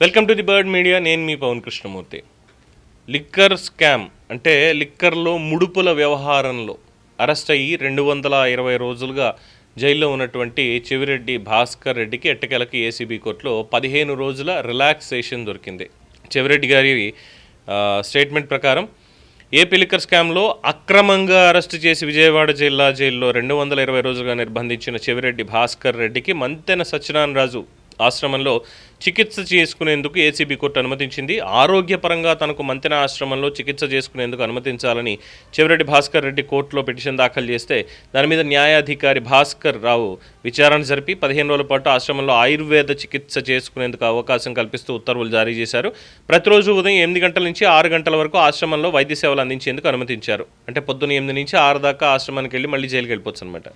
Welcome to the bird media. నేను మీ Pawan Krishnamurthy. Liquor scam అంటే లిక్కర్లో ముడుపుల వ్యవహారంలో అరెస్ట్ అయ్యి 220 రోజులుగా జైల్లో ఉన్నటువంటి చెవిరెడ్డి భాస్కర్ రెడ్డికి ఎట్టకేలకి ఏసీబీ కోర్టులో 15 రోజుల రిలాక్సేషన్ దొరికింది. చెవిరెడ్డి గారి స్టేట్మెంట్ ప్రకారం ఏపీ లిక్కర్ స్కామ్లో అక్రమంగా అరెస్టు చేసి విజయవాడ జైల్లో 220 రోజులుగా నిర్బంధించిన చెవిరెడ్డి భాస్కర్ రెడ్డికి మంతెన సత్యనారాయణ రాజు ఆశ్రమంలో చికిత్స చేసుకునేందుకు ఏసీబీ కోర్టు అనుమతించింది. ఆరోగ్యపరంగా తనకు మంతెన ఆశ్రమంలో చికిత్స చేసుకునేందుకు అనుమతించాలని చెవిరెడ్డి భాస్కర్ రెడ్డి కోర్టులో పిటిషన్ దాఖలు చేస్తే దాని మీద న్యాయాధికారి భాస్కర్ రావు విచారణ జరిపి 15 రోజుల పాటు ఆశ్రమంలో ఆయుర్వేద చికిత్స చేసుకునేందుకు అవకాశం కల్పిస్తూ ఉత్తర్వులు జారీ చేశారు. ప్రతిరోజు ఉదయం 8 గంటల నుంచి 6 గంటల వరకు ఆశ్రమంలో వైద్య సేవలు అందించేందుకు అనుమతించారు. అంటే పొద్దున్న 8 నుంచి 6 దాకా ఆశ్రమానికి వెళ్ళి మళ్ళీ జైలుకి వెళ్ళిపోవచ్చు అనమాట.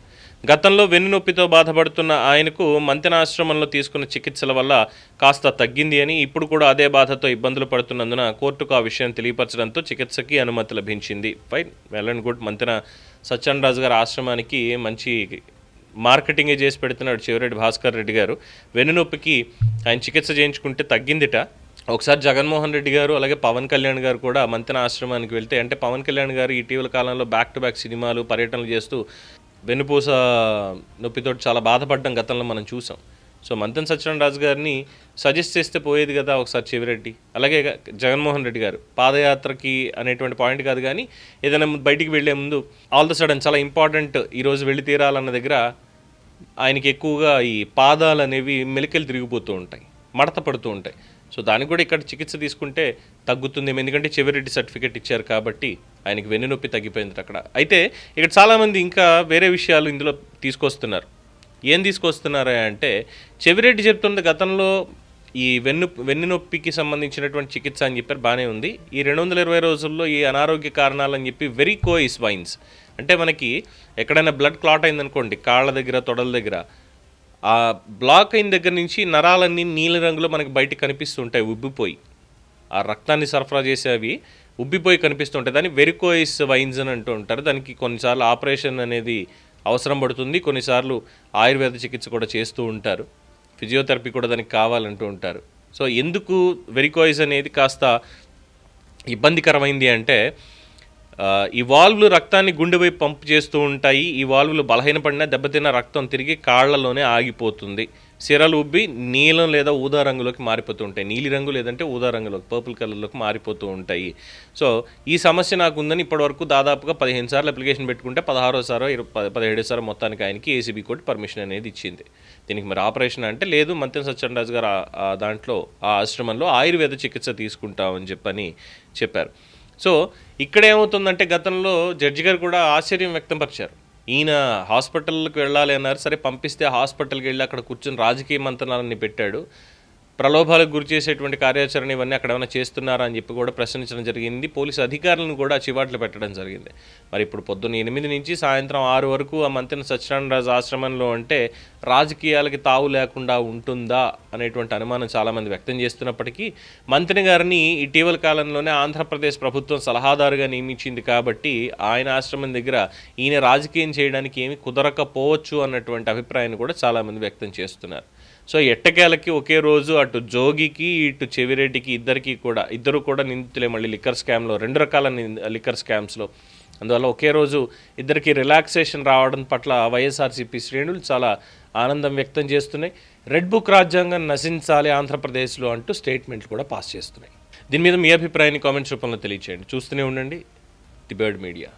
గతంలో వెన్నునొప్పితో బాధపడుతున్న ఆయనకు మంతెన ఆశ్రమంలో తీసుకున్న చికిత్సల వల్ల కాస్త తగ్గింది అని, ఇప్పుడు కూడా అదే బాధతో ఇబ్బందులు పడుతున్నందున కోర్టుకు ఆ విషయం తెలియపరచడంతో చికిత్సకి అనుమతి లభించింది. Fine, well and good. Mantena Satyanarayana Raju గారి ఆశ్రమానికి మంచి మార్కెటింగే చేసి పెడుతున్నాడు చెవిరెడ్డి భాస్కర్ రెడ్డి గారు. వెన్నునొప్పికి ఆయన చికిత్స చేయించుకుంటే తగ్గిందిట. ఒకసారి జగన్మోహన్ రెడ్డి గారు అలాగే పవన్ కళ్యాణ్ గారు కూడా మంతెన ఆశ్రమానికి వెళ్తే, అంటే పవన్ కళ్యాణ్ గారు ఇటీవల కాలంలో బ్యాక్ టు బ్యాక్ సినిమాలు పర్యటనలు చేస్తూ వెన్నుపూస నొప్పితో చాలా బాధపడడం గతంలో మనం చూసాం. సో మంతెన సత్యనారాయణ రాజు గారిని సజెస్ట్ చేస్తే పోయేది కదా ఒకసారి చెవిరెడ్డి. అలాగే జగన్మోహన్ రెడ్డి గారు పాదయాత్రకి అనేటువంటి పాయింట్ కాదు, కానీ ఏదైనా బయటికి వెళ్లే ముందు ఆల్ ద సడన్ చాలా ఇంపార్టెంట్ ఈరోజు వెళ్ళి తీరాలన్న దగ్గర ఆయనకి ఎక్కువగా ఈ పాదాలు అనేవి మెలికలు తిరిగిపోతూ ఉంటాయి, మడత పడుతూ ఉంటాయి. సో దానికి కూడా ఇక్కడ చికిత్స తీసుకుంటే తగ్గుతుంది, ఎందుకంటే చెవిరెడ్డి సర్టిఫికేట్ ఇచ్చారు కాబట్టి ఆయనకి వెన్నునొప్పి తగ్గిపోయింది అక్కడ. అయితే ఇక్కడ చాలామంది ఇంకా వేరే విషయాలు ఇందులో తీసుకొస్తున్నారు. ఏం తీసుకొస్తున్నారా అంటే, చెవిరెడ్డి చెప్తున్న గతంలో ఈ వెన్నునొప్పికి సంబంధించినటువంటి చికిత్స అని చెప్పారు, బాగానే ఉంది. ఈ 220 రోజుల్లో ఈ అనారోగ్య కారణాలని చెప్పి వెరికోయిస్ వైన్స్ అంటే మనకి ఎక్కడైనా బ్లడ్ క్లాట్ అయిందనుకోండి, కాళ్ళ దగ్గర తొడల దగ్గర, ఆ బ్లాక్ అయిన దగ్గర నుంచి నరాలన్నీ నీలి రంగులో మనకి బయటకు కనిపిస్తుంటాయి, ఉబ్బిపోయి ఆ రక్తాన్ని సరఫరా చేసేవి ఉబ్బిపోయి కనిపిస్తుంటాయి. దాన్ని వెరికోయిస్ వైన్స్ అని అంటూ ఉంటారు. దానికి కొన్నిసార్లు ఆపరేషన్ అనేది అవసరం పడుతుంది, కొన్నిసార్లు ఆయుర్వేద చికిత్స కూడా చేస్తూ ఉంటారు, ఫిజియోథెరపీ కూడా దానికి కావాలంటూ ఉంటారు. సో ఎందుకు వెరికోయిస్ అనేది కాస్త ఇబ్బందికరమైంది అంటే, ఈ వాల్వ్లు రక్తాన్ని గుండె వైపు పంపు చేస్తూ ఉంటాయి. ఈ వాల్వ్లు బలహీనపడినా దెబ్బతిన్న రక్తం తిరిగి కాళ్లలోనే ఆగిపోతుంది. సిరలు ఉబ్బి నీలం లేదా ఊదా రంగులోకి మారిపోతూ ఉంటాయి, నీలి రంగు లేదంటే ఊదా రంగులోకి, పర్పుల్ కలర్లోకి మారిపోతూ ఉంటాయి. సో ఈ సమస్య నాకు ఉందని ఇప్పటివరకు దాదాపుగా 15 సార్లు అప్లికేషన్ పెట్టుకుంటే 16వ సారో 17వ సారో మొత్తానికి ఆయనకి ఏసీబీ కోర్టు పర్మిషన్ అనేది ఇచ్చింది. దీనికి మరి ఆపరేషన్ అంటే లేదు, మంతెన సత్యనారాయణ రాజు గారు దాంట్లో ఆ ఆశ్రమంలో ఆయుర్వేద చికిత్స తీసుకుంటామని చెప్పారు. సో ఇక్కడ ఏమవుతుందంటే, గతంలో జడ్జి గారు కూడా ఆశ్చర్యం వ్యక్తపరిచారు. ఈయన హాస్పిటల్కి వెళ్ళాలి అన్నారు, సరే పంపిస్తే హాస్పిటల్కి వెళ్ళి అక్కడ కూర్చొని రాజకీయ మంత్రాలన్నీ పెట్టాడు. ప్రలోభాలకు గురి చేసేటువంటి కార్యాచరణ ఇవన్నీ అక్కడ ఏమైనా చేస్తున్నారా అని చెప్పి కూడా ప్రశ్నించడం జరిగింది. పోలీసు అధికారులను కూడా చివాట్లు పెట్టడం జరిగింది. మరి ఇప్పుడు పొద్దున్న 8 నుంచి సాయంత్రం 6 వరకు ఆ మంతెన సత్యనారాయణ రాజు ఆశ్రమంలో అంటే రాజకీయాలకి తావు లేకుండా ఉంటుందా అనేటువంటి అనుమానం చాలామంది వ్యక్తం చేస్తున్నప్పటికీ, మంత్రి గారిని ఇటీవల కాలంలోనే ఆంధ్రప్రదేశ్ ప్రభుత్వం సలహాదారుగా నియమించింది కాబట్టి ఆయన ఆశ్రమం దగ్గర ఈయన రాజకీయం చేయడానికి ఏమి కుదరకపోవచ్చు అన్నటువంటి అభిప్రాయాన్ని కూడా చాలామంది వ్యక్తం చేస్తున్నారు. సో ఎట్టకేలకి ఒకే రోజు అటు జోగికి ఇటు చెవిరెడ్డికి ఇద్దరు కూడా నిందితులే మళ్ళీ లిక్కర్ స్కామ్లో, 2 రకాల లిక్కర్ స్కామ్స్లో. అందువల్ల ఒకే రోజు ఇద్దరికి రిలాక్సేషన్ రావడం పట్ల వైఎస్ఆర్సీపీ శ్రేణులు చాలా ఆనందం వ్యక్తం చేస్తున్నాయి. రెడ్ బుక్ రాజ్యాంగం నశించాలి ఆంధ్రప్రదేశ్లో అంటూ స్టేట్మెంట్లు కూడా పాస్ చేస్తున్నాయి. దీని మీద మీ అభిప్రాయాన్ని కామెంట్స్ రూపంలో తెలియచేయండి. చూస్తూనే ఉండండి ది బర్డ్ మీడియా.